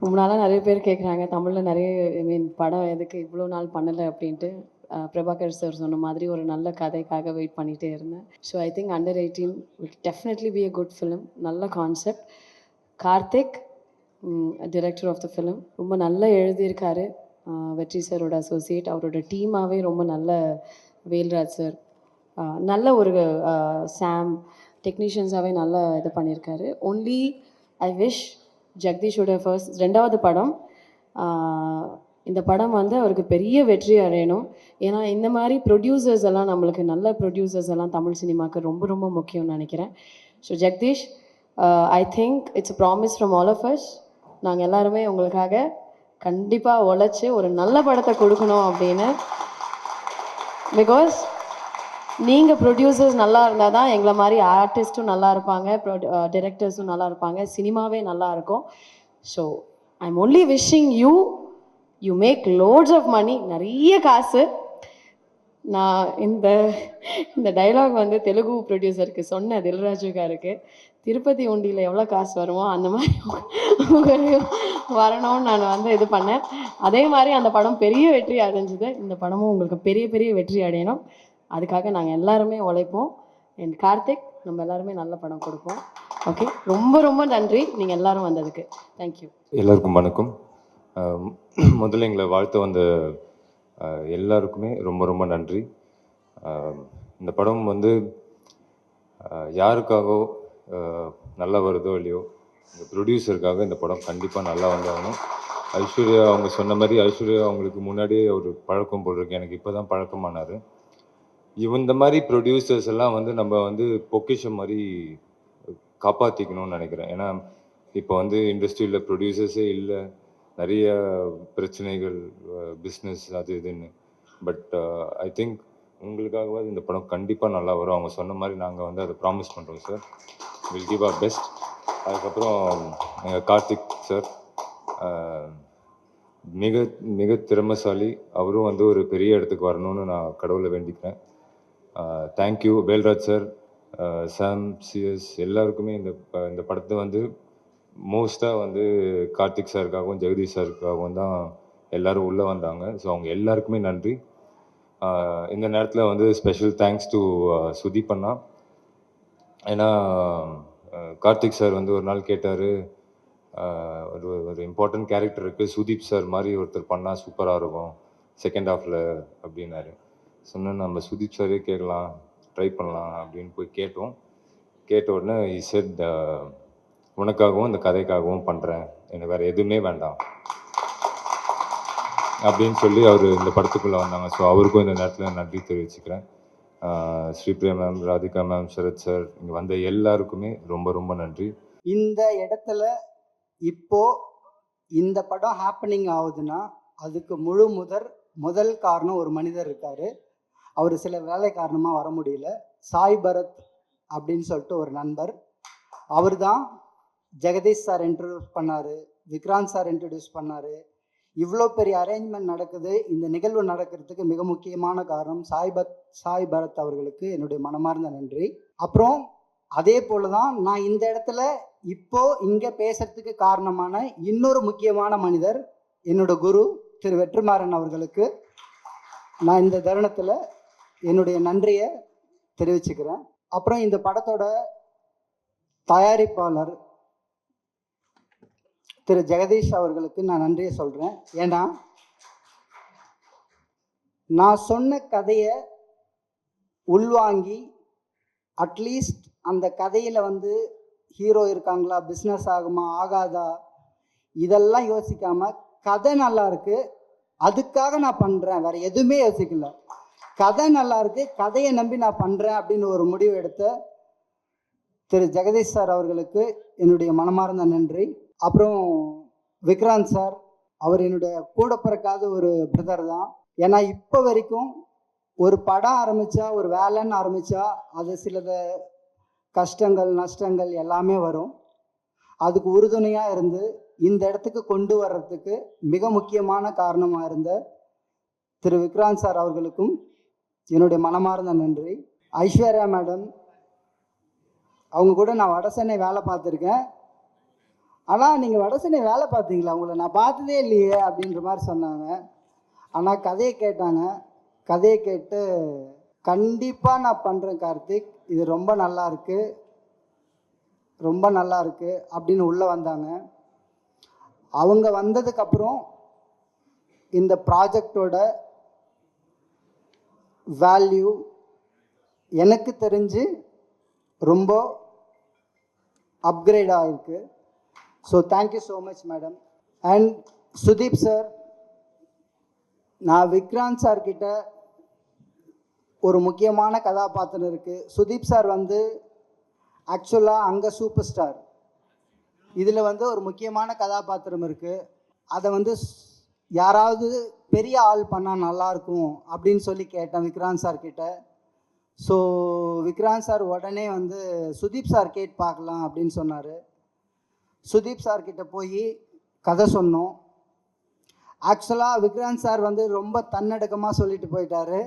ரொம்ப நாளாக நிறைய பேர் கேட்குறாங்க தமிழில் நிறைய படம் எதுக்கு இவ்வளோ நாள் பண்ணலை அப்படின்ட்டு. பிரபாகர் சார் சொன்ன மாதிரி ஒரு நல்ல கதைக்காக வெயிட் பண்ணிகிட்டே இருந்தேன். So I think under 18 will definitely be a good film. நல்ல concept. Karthik director of the film ரொம்ப நல்லா எழுதியிருக்காரு. வெற்றி சாரோட அசோசியேட், அவரோட டீமாகவே ரொம்ப நல்ல. வேல்ராஜ் சார் நல்ல ஒரு சாம் டெக்னீஷியன்ஸாகவே நல்லா இது பண்ணியிருக்காரு. ஒன்லி ஐ விஷ் ஜெகதீஷோட ரெண்டாவது படம், இந்த படம் வந்து அவருக்கு பெரிய வெற்றி அடையணும். ஏன்னா இந்த மாதிரி ப்ரொடியூசர்ஸ் எல்லாம், நம்மளுக்கு நல்ல ப்ரொடியூசர்ஸ் எல்லாம் தமிழ் சினிமாவுக்கு ரொம்ப ரொம்ப முக்கியம்னு நினைக்கிறேன். So Jagadish, I think it's a promise from all of us. நாங்கள் எல்லாருமே உங்களுக்காக கண்டிப்பாக உழைச்சி ஒரு நல்ல படத்தை கொடுக்கணும் அப்படின்னு. பிகாஸ் நீங்கள் ப்ரொடியூசர்ஸ் நல்லா இருந்தால் தான் எங்களை மாதிரி ஆர்டிஸ்ட்டும் நல்லா இருப்பாங்க, டிரெக்டர்ஸும் நல்லா இருப்பாங்க, சினிமாவே நல்லா இருக்கும். So I'm only wishing you make lots of money, நிறைய காசு. நான் இந்த டைலாக் வந்து தெலுங்கு ப்ரொடியூசருக்கு சொன்னேன், தில்ராஜுக்காருக்கு. திருப்பதி உண்டியில் எவ்வளோ காசு வருமோ அந்த மாதிரி வரணும்னு நான் வந்து இது பண்ணேன். அதே மாதிரி அந்த படம் பெரிய வெற்றி அடைஞ்சுது. இந்த படமும் உங்களுக்கு பெரிய பெரிய வெற்றி அடையணும். அதுக்காக நாங்கள் எல்லாருமே உழைப்போம். என் கார்த்திக், நம்ம எல்லாருமே நல்ல படம் கொடுப்போம். ஓகே, ரொம்ப ரொம்ப நன்றி நீங்கள் எல்லாரும் வந்ததுக்கு. தேங்க்யூ. எல்லாருக்கும் வணக்கம். முதல்ல எங்களை வாழ்த்து வந்த எல்லாருக்குமே ரொம்ப ரொம்ப நன்றி. இந்த படம் வந்து யாருக்காகவோ நல்லா வருதோ இல்லையோ, இந்த ப்ரொடியூசருக்காக இந்த படம் கண்டிப்பாக நல்லா வந்தாகணும். ஐஸ்வர்யா அவங்க சொன்ன மாதிரி, ஐஸ்வர்யா அவங்களுக்கு முன்னாடியே ஒரு பழக்கம் போல் இருக்கு, எனக்கு இப்போ தான் பழக்கமானார். இந்த மாதிரி ப்ரொடியூசர்ஸ் எல்லாம் வந்து நம்ம வந்து பொக்கிஷம் மாதிரி காப்பாற்றிக்கணும்னு நினைக்கிறேன். ஏன்னா இப்போ வந்து இண்டஸ்ட்ரியில் ப்ரொடியூசர்ஸே இல்லை, நிறைய பிரச்சனைகள், பிஸ்னஸ் அது இதுன்னு. பட் ஐ திங்க் உங்களுக்காகவாது இந்த படம் கண்டிப்பாக நல்லா வரும். அவங்க சொன்ன மாதிரி நாங்கள் வந்து அதை ப்ராமிஸ் பண்ணுறோம் sir. Will give our best. அதுக்கப்புறம் எங்கள் கார்த்திக் சார் மிக மிக திறமைசாலி. அவரும் வந்து ஒரு பெரிய இடத்துக்கு வரணும்னு நான் கடவுளை வேண்டிக்கிறேன். தேங்க்யூ வேல்ராஜ் சார், சாம், சிஎஸ் எல்லாருக்குமே. இந்த படத்தை வந்து மோஸ்ட்டாக வந்து கார்த்திக் சாருக்காகவும் ஜெகதீஷ் சாருக்காகவும் தான் எல்லோரும் உள்ளே வந்தாங்க. ஸோ அவங்க எல்லாருக்குமே நன்றி. இந்த நேரத்தில் வந்து ஸ்பெஷல் தேங்க்ஸ் டு சுதீப் அண்ணா. ஏன்னா கார்த்திக் சார் வந்து ஒரு நாள் கேட்டார், ஒரு இம்பார்ட்டன்ட் கேரக்டர் இருக்குது, சுதீப் சார் மாதிரி ஒருத்தர் பண்ணால் சூப்பராக இருக்கும் செகண்ட் ஹாஃபில் அப்படின்னாரு. சொன்னேன், நம்ம சுதீப் சாரே கேட்கலாம், ட்ரை பண்ணலாம் அப்படின்னு போய் கேட்டோம். கேட்ட உடனே he said, உனக்காகவும் இந்த கதைக்காகவும் பண்ணுறேன், எனக்கு வேறு எதுவுமே வேண்டாம் அப்படின்னு சொல்லி அவர் இந்த படத்துக்குள்ளே வந்தாங்க. ஸோ அவருக்கும் இந்த நேரத்தில் நன்றி தெரிவிச்சுக்கிறேன். Sripriya ma'am, Radhika ma'am, Sarath sir, இங்கே வந்த எல்லாருக்குமே ரொம்ப ரொம்ப நன்றி. இந்த இடத்துல இப்போ இந்த படம் ஹேப்பனிங் ஆகுதுன்னா அதுக்கு முதல் காரணம் ஒரு மனிதர் இருக்காரு. அவர் சில வேலை காரணமாக வர முடியல. சாய் பரத் அப்படின்னு சொல்லிட்டு ஒரு நண்பர். அவர் தான் ஜெகதீஷ் சார் இன்ட்ரடியூஸ் பண்ணார், விக்ராந்த் சார் இன்ட்ரடியூஸ் பண்ணார். இவ்வளோ பெரிய அரேஞ்ச்மெண்ட் நடக்குது, இந்த நிகழ்வு நடக்கிறதுக்கு மிக முக்கியமான காரணம் சாய் பரத் அவர்களுக்கு என்னுடைய மனமார்ந்த நன்றி. அப்புறம் அதே போல தான் நான் இந்த இடத்துல இப்போ இங்கே பேசுறதுக்கு காரணமான இன்னொரு முக்கியமான மனிதர், என்னோட குரு திரு வெற்றிமாறன் அவர்களுக்கு நான் இந்த தருணத்தில் என்னுடைய நன்றியை தெரிவிச்சுக்கிறேன். அப்புறம் இந்த படத்தோட தயாரிப்பாளர் திரு ஜெகதீஷ் அவர்களுக்கு நான் நன்றியை சொல்கிறேன். ஏன்னா நான் சொன்ன கதையை உள்வாங்கி அட்லீஸ்ட் அந்த கதையில் வந்து ஹீரோ இருக்காங்களா, பிஸ்னஸ் ஆகுமா ஆகாதா, இதெல்லாம் யோசிக்காமல் கதை நல்லா இருக்கு அதுக்காக நான் பண்ணுறேன், வேறு எதுவுமே யோசிக்கல, கதை நல்லா இருக்கு கதையை நம்பி நான் பண்ணுறேன் அப்படின்னு ஒரு முடிவு எடுத்த திரு ஜெகதீஷ் சார் அவர்களுக்கு என்னுடைய மனமார்ந்த நன்றி. அப்புறம் விக்ராந்த் சார், அவர் என்னுடைய கூட பிறக்காத ஒரு பிரதர் தான். ஏன்னா இப்போ வரைக்கும் ஒரு படம் ஆரம்பித்தா, ஒரு வேலைன்னு ஆரம்பித்தா அது சிலத கஷ்டங்கள் நஷ்டங்கள் எல்லாமே வரும். அதுக்கு உறுதுணையாக இருந்து இந்த இடத்துக்கு கொண்டு வர்றதுக்கு மிக முக்கியமான காரணமாக இருந்த திரு விக்ராந்த் சார் அவர்களுக்கும் என்னுடைய மனமார்ந்த நன்றி. ஐஸ்வர்யா மேடம், அவங்க கூட நான் வடசென்னை வேலை பார்த்துருக்கேன். ஆனால் நீங்கள் வடசென்னை வேலை பார்த்தீங்களா, உங்களை நான் பார்த்ததே இல்லையே அப்படின்ற மாதிரி சொன்னாங்க. ஆனால் கதையை கேட்டாங்க. கதையை கேட்டு கண்டிப்பாக நான் பண்ணுறேன் கார்த்திக், இது ரொம்ப நல்லா இருக்கு, ரொம்ப நல்லா இருக்கு அப்படின்னு உள்ளே வந்தாங்க. அவங்க வந்ததுக்கப்புறம் இந்த ப்ராஜெக்டோட வேல்யூ எனக்கு தெரிஞ்சு ரொம்ப அப்கிரேட் ஆகிருக்கு. So thank you so much madam. And Sudeep sir, நான் விக்ராந்த் சார்கிட்ட ஒரு முக்கியமான கதாபாத்திரம் இருக்குது. சுதீப் சார் வந்து ஆக்சுவலாக அங்கே சூப்பர் ஸ்டார், இதில் வந்து ஒரு முக்கியமான கதாபாத்திரம் இருக்குது. அதை வந்து யாராவது பெரிய ஆள் பண்ணால் நல்லாயிருக்கும் அப்படின்னு சொல்லி கேட்டேன் விக்ராந்த் சார்கிட்ட. ஸோ விக்ராந்த் சார் உடனே வந்து சுதீப் சார் கேட்டு பார்க்கலாம் அப்படின்னு சொன்னார். சுதீப் சார்கிட்ட போய் கதை சொன்னோம். ஆக்சுவலாக விக்ராந்த் சார் வந்து ரொம்ப தன்னடக்கமாக சொல்லிட்டு போயிட்டார்,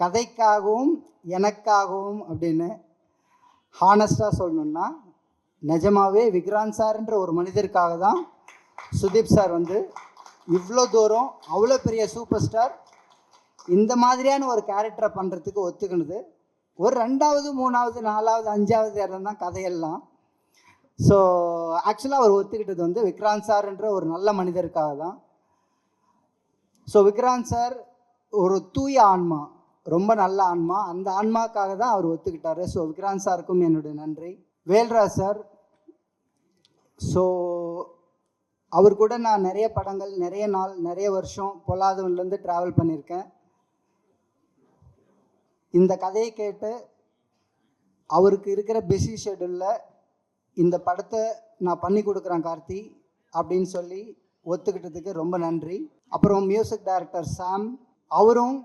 கதைக்காகவும் எனக்காகவும் அப்படின்னு. ஹானஸ்டாக சொல்லணுன்னா நிஜமாவே விக்ராந்த் சார்ன்ற ஒரு மனிதருக்காக தான் சுதீப் சார் வந்து இவ்வளோ தூரம், அவ்வளோ பெரிய சூப்பர் ஸ்டார் இந்த மாதிரியான ஒரு கேரக்டரை பண்ணுறதுக்கு ஒத்துக்கினது. ஒரு 2வது 3வது 4வது 5வது இடம் தான் கதையெல்லாம். ஸோ ஆக்சுவலாக அவர் ஒத்துக்கிட்டது வந்து விக்ராந்த் சார்ன்ற ஒரு நல்ல மனிதருக்காக தான். ஸோ விக்ராந்த் சார் ஒரு தூய ஆன்மா, ரொம்ப நல்ல ஆன்மா, அந்த ஆன்மாக்காக தான் அவர் ஒத்துக்கிட்டாரு. ஸோ விக்ராந்த் சாருக்கும் என்னுடைய நன்றி. வேல்ராஜ் சார், ஸோ அவர் கூட நான் நிறைய படங்கள், நிறைய நாள், நிறைய வருஷம் பொல்லாதவன்லேருந்து ட்ராவல் பண்ணியிருக்கேன். இந்த கதையை கேட்டு அவருக்கு இருக்கிற பிஸி ஷெட்யூலில் இந்த படத்தை நான் பண்ணி கொடுக்குறேன் கார்த்தி அப்படின்னு சொல்லி ஒத்துக்கிட்டதுக்கு ரொம்ப நன்றி. அப்புறம் மியூசிக் டைரக்டர் சாம், அவரும்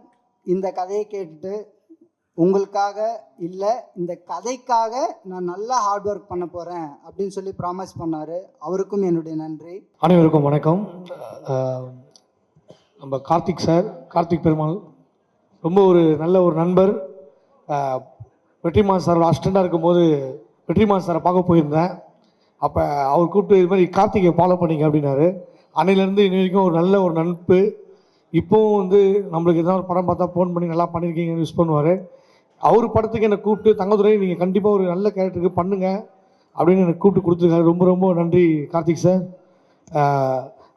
இந்த கதையை கேட்டுட்டு உங்களுக்காக இல்லை, இந்த கதைக்காக நான் நல்லா ஹார்ட் ஒர்க் பண்ண போகிறேன் அப்படின்னு சொல்லி ப்ராமிஸ் பண்ணார். அவருக்கும் என்னுடைய நன்றி. அனைவருக்கும் வணக்கம். நம்ம கார்த்திக் சார், கார்த்திக் பெருமாள் ரொம்ப ஒரு நல்ல ஒரு நண்பர். வெற்றிமாறன் சாரோட அசிஸ்டண்டாக இருக்கும்போது வெற்றிமாறன் சாரை பார்க்க போயிருந்தேன். அப்போ அவர் கூப்பிட்டு இது மாதிரி கார்த்திகை ஃபாலோ பண்ணிங்க அப்படின்னாரு. அன்னையிலேருந்து இன்னி வரைக்கும் ஒரு நல்ல ஒரு நட்பு. இப்போவும் வந்து நம்மளுக்கு எதாவது ஒரு படம் பார்த்தா ஃபோன் பண்ணி நல்லா பண்ணியிருக்கீங்கன்னு யூஸ் பண்ணுவார். அவர் படத்துக்கு என்னை கூப்பிட்டு தங்கதுரை நீங்கள் கண்டிப்பாக ஒரு நல்ல கேரக்டருக்கு பண்ணுங்கள் அப்படின்னு எனக்கு கூப்பிட்டு கொடுத்துருக்காரு. ரொம்ப ரொம்ப நன்றி கார்த்திக் சார்.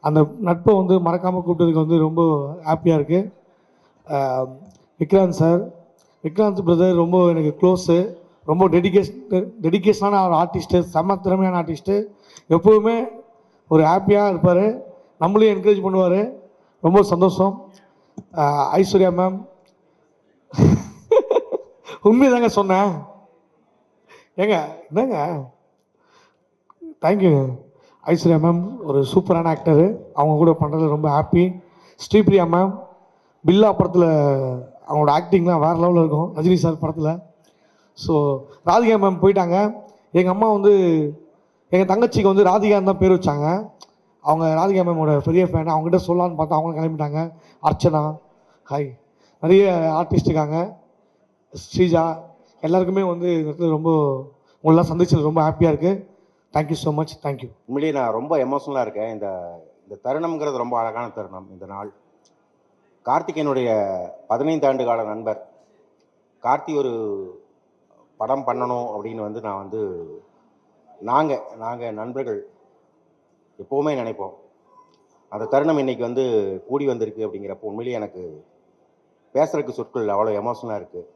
அந்த நட்பை வந்து மறக்காமல் கூப்பிட்டதுக்கு வந்து ரொம்ப ஹாப்பியாக இருக்குது. விக்ராந்த் சார், விக்ராந்த் பிரதர் ரொம்ப எனக்கு க்ளோஸு, ரொம்ப டெடிகேஷனான ஒரு ஆர்டிஸ்ட்டு, செம்ம திறமையான ஆர்டிஸ்ட்டு. எப்போவுமே ஒரு ஹாப்பியாக இருப்பார், நம்மளையும் என்கரேஜ் பண்ணுவார். ரொம்ப சந்தோஷம். ஐஸ்வர்யா மேம், உண்மைதாங்க சொன்னேன். ஏங்க என்னங்க, தேங்க்யூங்க. ஐஸ்வர்யா மேம் ஒரு சூப்பரான ஆக்டரு, அவங்க கூட பண்ணுறது ரொம்ப ஹாப்பி. ஸ்ரீபிரியா மேம், பில்லா படத்தில் அவங்களோட ஆக்டிங்லாம் வேறு லெவலில் இருக்கும், ரஜினி சார் படத்தில். ஸோ ராதிகா மேம் போயிட்டாங்க. எங்கள் அம்மா வந்து எங்கள் தங்கச்சிக்கு வந்து ராதிகான்னு தான் பேர் வச்சாங்க. அவங்க ராதிகா மேமோட பெரிய ஃபேன். அவங்ககிட்ட சொல்லலான்னு பார்த்தா அவங்களும் கிளம்பிட்டாங்க. அர்ச்சனா, ஹாய், நிறைய ஆர்டிஸ்ட் இருக்காங்க, ஸ்ரீஜா, எல்லாருக்குமே வந்து இந்த இடத்துல ரொம்ப உங்களெலாம் சந்திச்சது ரொம்ப ஹாப்பியாக இருக்குது. Thank you so much. தேங்க்யூ. உண்மையிலேயே நான் ரொம்ப எமோஷனலாக இருக்கேன். இந்த தருணம்ங்கிறது ரொம்ப அழகான தருணம். இந்த நாள் கார்த்திகேயனுடைய 15 ஆண்டு கால நண்பர். கார்த்தி ஒரு படம் பண்ணணும் அப்படின்னு வந்து நான் வந்து நாங்கள் நண்பர்கள் எப்போவுமே நினைப்போம். அந்த தருணம் இன்றைக்கி வந்து கூடி வந்திருக்கு அப்படிங்கிறப்போ உண்மையிலேயே எனக்கு பேசுகிறதுக்கு சொற்கள் அவ்வளோ எமோஷனலாக இருக்குது.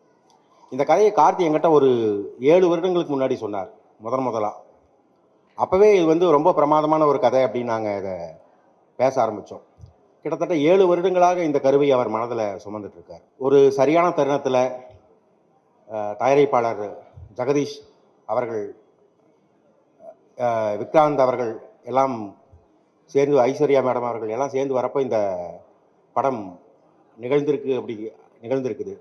இந்த கதையை கார்த்தி என்கிட்ட ஒரு 7 வருடங்களுக்கு முன்னாடி சொன்னார் முதலாக. அப்போவே இது வந்து ரொம்ப பிரமாதமான ஒரு கதை அப்படின்னு நாங்கள் இதை பேச ஆரம்பித்தோம். கிட்டத்தட்ட 7 வருடங்களாக இந்த கருவை அவர் மனதில் சுமந்துட்டுருக்கார். ஒரு சரியான தருணத்தில் தயாரிப்பாளர் ஜெகதீஷ் அவர்கள், விக்ராந்த் அவர்கள் எல்லாம் சேர்ந்து, ஐஸ்வர்யா மேடம் அவர்கள் எல்லாம் சேர்ந்து வரப்போ இந்த படம் நிகழ்ந்திருக்குது.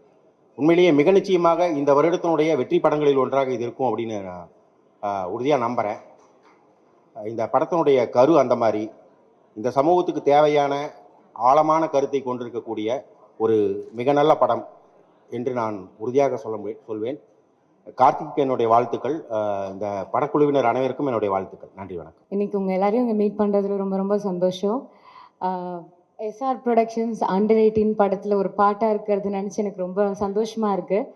உண்மையிலேயே மிக நிச்சயமாக இந்த வருடத்தினுடைய வெற்றி படங்களில் ஒன்றாக இது இருக்கும் அப்படின்னு நான் உறுதியாக நம்புகிறேன். இந்த படத்தினுடைய கரு அந்த மாதிரி இந்த சமூகத்துக்கு தேவையான ஆழமான கருத்தை கொண்டிருக்கக்கூடிய ஒரு மிக நல்ல படம் என்று நான் உறுதியாக சொல்வேன். கார்த்திக்கு என்னுடைய வாழ்த்துக்கள். இந்த படக்குழுவினர் அனைவருக்கும் என்னுடைய வாழ்த்துக்கள். நன்றி, வணக்கம். இன்னைக்கு உங்கள் எல்லாரையும் இங்கே மீட் பண்ணுறதுல ரொம்ப ரொம்ப சந்தோஷம். எஸ்ஆர் ப்ரொடக்ஷன்ஸ் அண்டர் 18 படத்தில் ஒரு பாட்டாக இருக்கிறது நினச்சி எனக்கு ரொம்ப சந்தோஷமாக இருக்குது.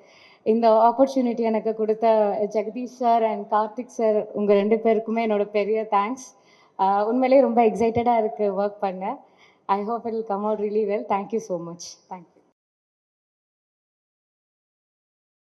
இந்த ஆப்பர்ச்சுனிட்டி எனக்கு கொடுத்த Jagadish sir and Karthik sir உங்கள் 2 பேருக்குமே என்னோட பெரிய தேங்க்ஸ். உண்மையிலேயே ரொம்ப எக்ஸைட்டடாக இருக்குது ஒர்க் பண்ண. I hope it will come out really well. Thank you so much. Thank you.